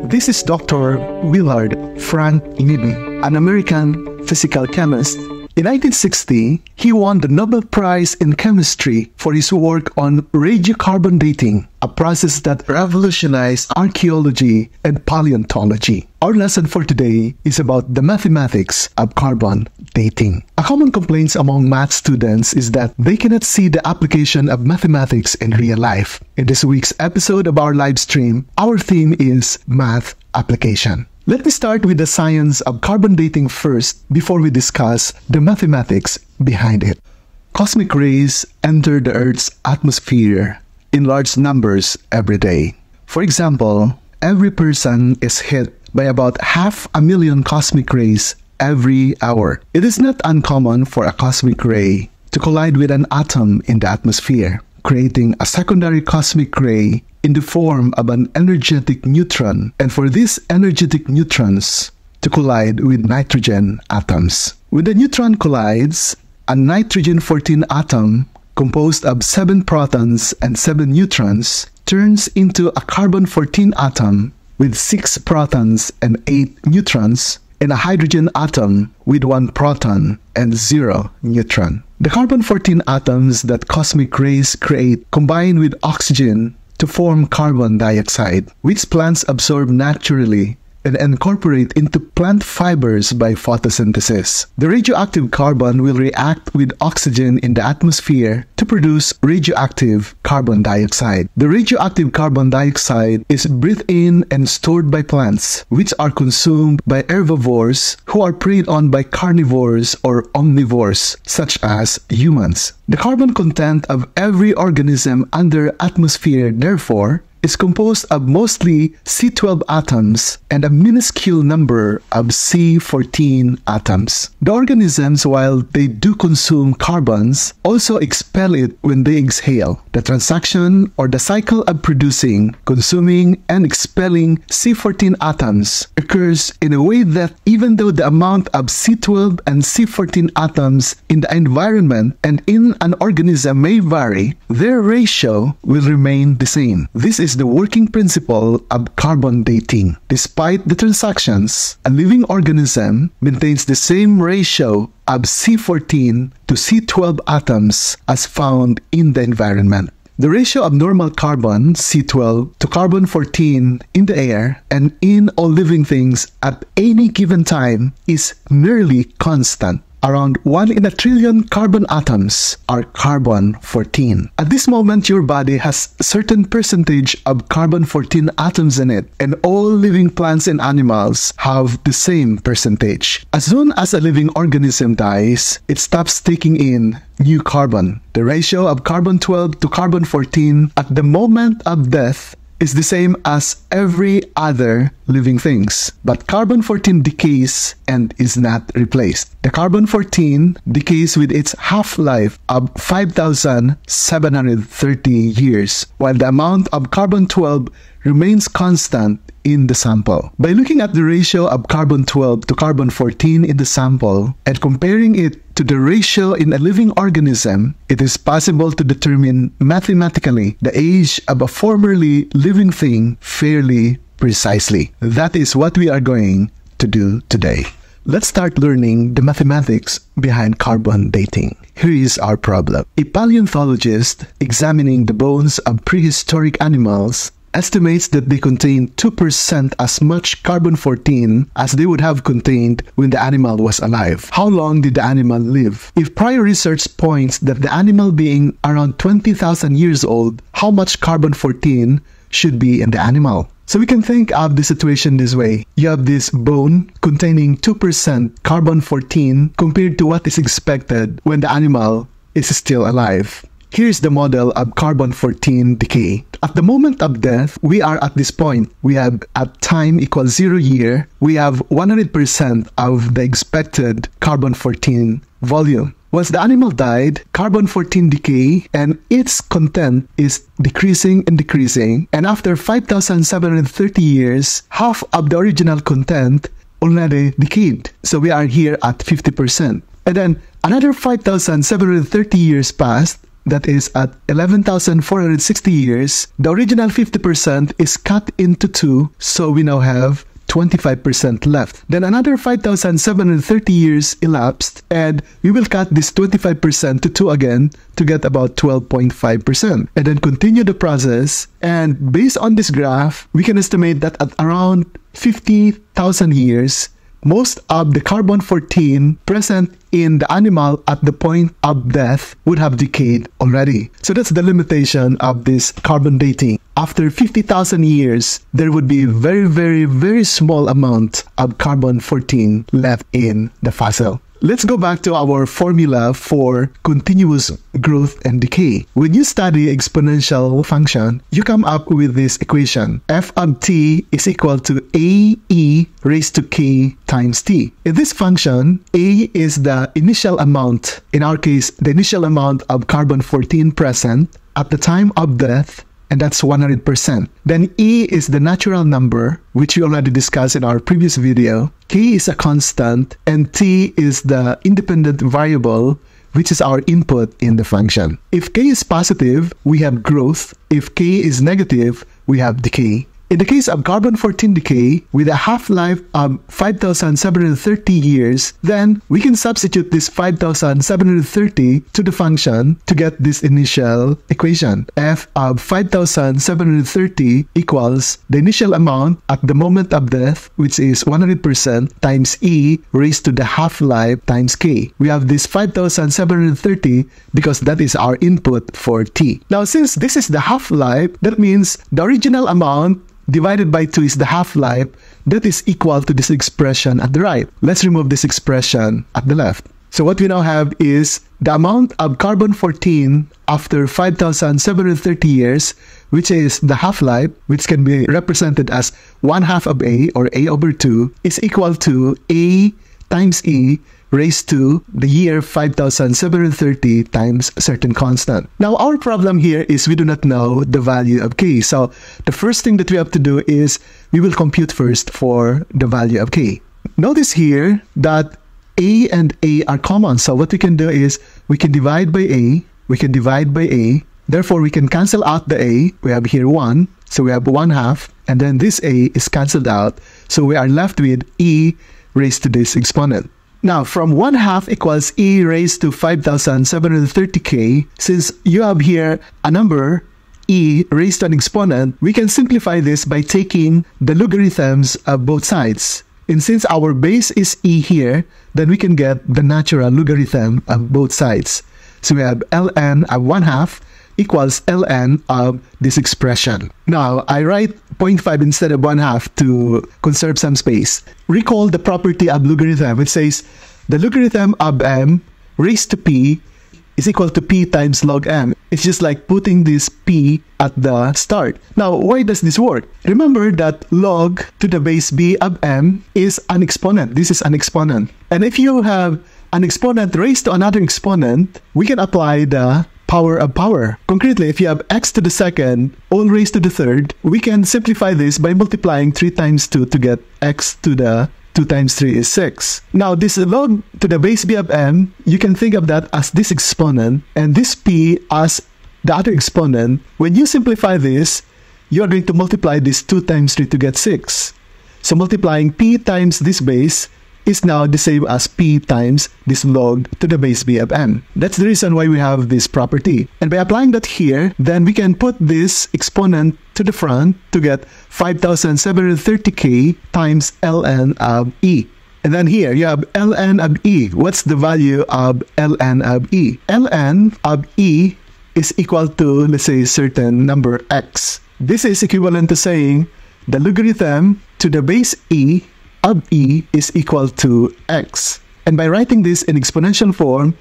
This is Dr. Willard Frank Libby, an American physical chemist. In 1960, he won the Nobel Prize in Chemistry for his work on radiocarbon dating, a process that revolutionized archaeology and paleontology. Our lesson for today is about the mathematics of carbon dating. A common complaint among math students is that they cannot see the application of mathematics in real life. In this week's episode of our live stream, our theme is math application. Let me start with the science of carbon dating first before we discuss the mathematics behind it. Cosmic rays enter the Earth's atmosphere in large numbers every day. For example, every person is hit by about 500,000 cosmic rays every hour. It is not uncommon for a cosmic ray to collide with an atom in the atmosphere, creating a secondary cosmic ray in the form of an energetic neutron, and for these energetic neutrons to collide with nitrogen atoms. When the neutron collides, a nitrogen-14 atom composed of 7 protons and 7 neutrons turns into a carbon-14 atom with 6 protons and 8 neutrons, and a hydrogen atom with 1 proton and 0 neutron. The carbon-14 atoms that cosmic rays create combine with oxygen to form carbon dioxide, which plants absorb naturally and incorporate into plant fibers by photosynthesis. The radioactive carbon will react with oxygen in the atmosphere to produce radioactive carbon dioxide. The radioactive carbon dioxide is breathed in and stored by plants, which are consumed by herbivores who are preyed on by carnivores or omnivores, such as humans. The carbon content of every organism under atmosphere, therefore, is composed of mostly C12 atoms and a minuscule number of C14 atoms. The organisms, while they do consume carbons, also expel it when they exhale. The transaction or the cycle of producing, consuming, and expelling C14 atoms occurs in a way that even though the amount of C12 and C14 atoms in the environment and in an organism may vary, their ratio will remain the same. This is the working principle of carbon dating. Despite the transactions, a living organism maintains the same ratio of C14 to C12 atoms as found in the environment. The ratio of normal carbon, C12, to carbon-14 in the air and in all living things at any given time is nearly constant. Around 1 in a trillion carbon atoms are carbon-14. At this moment, your body has a certain percentage of carbon-14 atoms in it, and all living plants and animals have the same percentage. As soon as a living organism dies, it stops taking in new carbon. The ratio of carbon-12 to carbon-14 at the moment of death is the same as every other living things. But carbon-14 decays and is not replaced. The carbon-14 decays with its half-life of 5,730 years, while the amount of carbon-12 remains constant in the sample. By looking at the ratio of carbon-12 to carbon-14 in the sample and comparing it to the ratio in a living organism, it is possible to determine mathematically the age of a formerly living thing fairly precisely. That is what we are going to do today. Let's start learning the mathematics behind carbon dating. Here is our problem. A paleontologist examining the bones of prehistoric animals estimates that they contain 2% as much carbon-14 as they would have contained when the animal was alive. How long did the animal live? If prior research points that the animal being around 20,000 years old, how much carbon-14 should be in the animal? So we can think of the situation this way. You have this bone containing 2% carbon-14 compared to what is expected when the animal is still alive. Here's the model of carbon-14 decay. At the moment of death, we are at this point. We have at time equals 0 year, we have 100% of the expected carbon-14 volume. Once the animal died, carbon-14 decay and its content is decreasing and decreasing. And after 5,730 years, half of the original content already decayed. So we are here at 50%. And then another 5,730 years passed, that is at 11,460 years, the original 50% is cut into 2, so we now have 25% left. Then another 5,730 years elapsed, and we will cut this 25% to 2 again to get about 12.5%. And then continue the process, and based on this graph, we can estimate that at around 50,000 years, most of the carbon-14 present in the animal at the point of death would have decayed already. So that's the limitation of this carbon dating. After 50,000 years, there would be very small amount of carbon-14 left in the fossil. Let's go back to our formula for continuous growth and decay. When you study exponential function, you come up with this equation. F of t is equal to ae raised to k times t. In this function, a is the initial amount, in our case, the initial amount of carbon-14 present at the time of death, and that's 100%. Then E is the natural number, which we already discussed in our previous video. K is a constant, and T is the independent variable, which is our input in the function. If K is positive, we have growth. If K is negative, we have decay. In the case of carbon-14 decay, with a half-life of 5,730 years, then we can substitute this 5,730 to the function to get this initial equation. F of 5,730 equals the initial amount at the moment of death, which is 100%, times E raised to the half-life times K. We have this 5,730 because that is our input for T. Now, since this is the half-life, that means the original amount divided by 2 is the half-life. That is equal to this expression at the right. Let's remove this expression at the left. So what we now have is the amount of carbon-14 after 5,730 years, which is the half-life, which can be represented as 1/2 of A, or A over 2, is equal to A times E raised to the year 5,730 times a certain constant. Now, our problem here is we do not know the value of K. So the first thing that we have to do is we will compute first for the value of K. Notice here that A and A are common. So what we can do is we can divide by A, we can divide by A. Therefore, we can cancel out the A. We have here 1. So we have 1/2. And then this A is canceled out. So we are left with E raised to this exponent. Now, from 1/2 equals E raised to 5,730k, since you have here a number, E raised to an exponent, we can simplify this by taking the logarithms of both sides. And since our base is E here, then we can get the natural logarithm of both sides. So we have ln of 1/2 equals ln of this expression. Now, I write 0.5 instead of 1/2 to conserve some space. Recall the property of logarithm. It says the logarithm of m raised to p is equal to p times log m. It's just like putting this p at the start. Now, why does this work? Remember that log to the base b of m is an exponent. This is an exponent. And if you have an exponent raised to another exponent, we can apply the power of power. Concretely, if you have x to the second, all raised to the third, we can simplify this by multiplying 3 times 2 to get x to the 2 times 3 is 6. Now, this log to the base b of m, you can think of that as this exponent, and this p as the other exponent. When you simplify this, you are going to multiply this 2 times 3 to get 6. So multiplying p times this base is now the same as p times this log to the base b of m. That's the reason why we have this property. And by applying that here, then we can put this exponent to the front to get 5,730k times ln of e. And then here you have ln of e. What's the value of ln of e? ln of e is equal to, let's say, a certain number x. This is equivalent to saying the logarithm to the base e of e is equal to x. And by writing this in exponential form,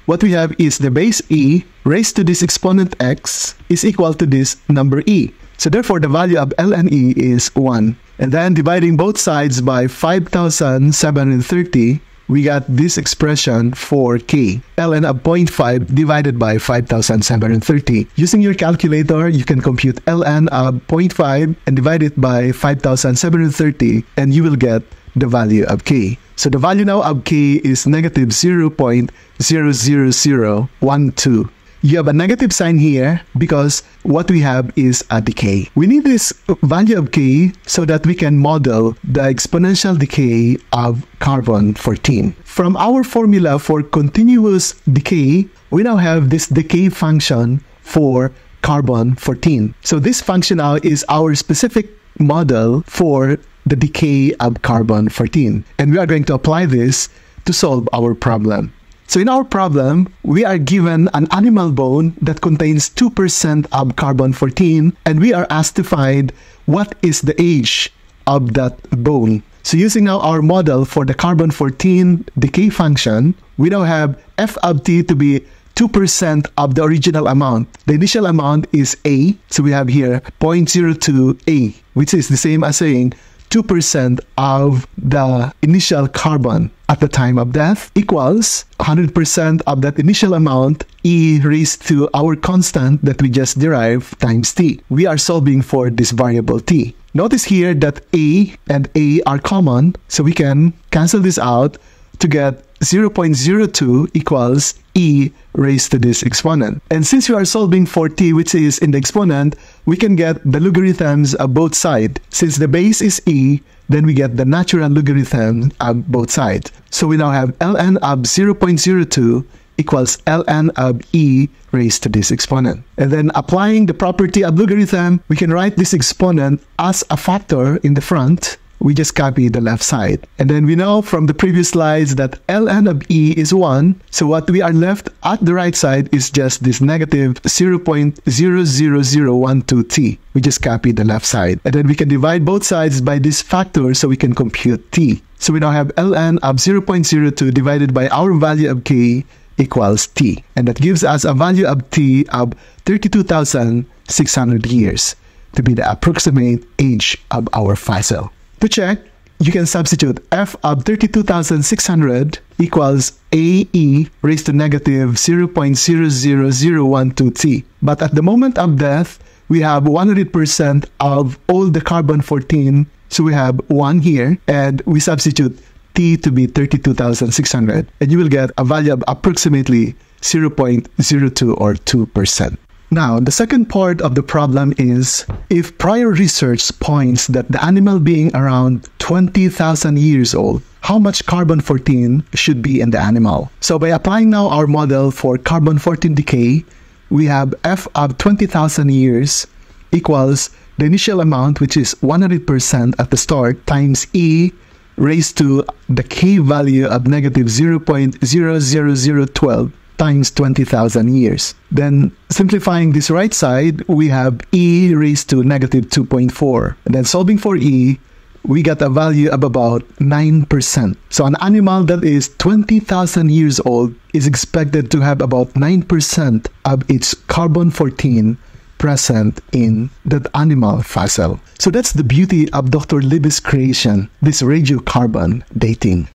what we have is the base e raised to this exponent x is equal to this number e. So therefore, the value of ln e is 1. And then dividing both sides by 5,730, we got this expression for k. ln of 0.5 divided by 5,730. Using your calculator, you can compute ln of 0.5 and divide it by 5,730, and you will get the value of k. So the value now of k is negative 0.00012. you have a negative sign here because what we have is a decay. We need this value of K so that we can model the exponential decay of carbon-14. From our formula for continuous decay, we now have this decay function for carbon-14. So this function now is our specific model for the decay of carbon-14. And we are going to apply this to solve our problem. So in our problem, we are given an animal bone that contains 2% of carbon-14, and we are asked to find what is the age of that bone. So using now our model for the carbon-14 decay function, we now have f of t to be 2% of the original amount. The initial amount is A, so we have here 0.02 A, which is the same as saying 2% of the initial carbon at the time of death equals 100% of that initial amount, e raised to our constant that we just derived times t. We are solving for this variable t. Notice here that a and a are common, so we can cancel this out to get 0.02 equals e raised to this exponent. And since we are solving for t, which is in the exponent, we can get the logarithms of both sides. Since the base is e, then we get the natural logarithm of both sides. So we now have ln of 0.02 equals ln of e raised to this exponent. And then applying the property of logarithm, we can write this exponent as a factor in the front. We just copy the left side. And then we know from the previous slides that ln of e is 1. So what we are left at the right side is just this negative 0.00012t. We just copy the left side. And then we can divide both sides by this factor so we can compute t. So we now have ln of 0.02 divided by our value of k equals t. And that gives us a value of t of 32,600 years to be the approximate age of our fossil. To check, you can substitute f of 32,600 equals ae raised to negative 0.00012t. But at the moment of death, we have 100% of all the carbon-14, so we have 1 here, and we substitute t to be 32,600, and you will get a value of approximately 0.02 or 2%. Now, the second part of the problem is, if prior research points that the animal being around 20,000 years old, how much carbon-14 should be in the animal? So by applying now our model for carbon-14 decay, we have f of 20,000 years equals the initial amount, which is 100% at the start, times e raised to the k value of negative 0.00012 times 20,000 years. Then simplifying this right side, we have e raised to negative 2.4. And then solving for e, we got a value of about 9%. So an animal that is 20,000 years old is expected to have about 9% of its carbon-14 present in that animal fossil. So that's the beauty of Dr. Libby's creation, this radiocarbon dating.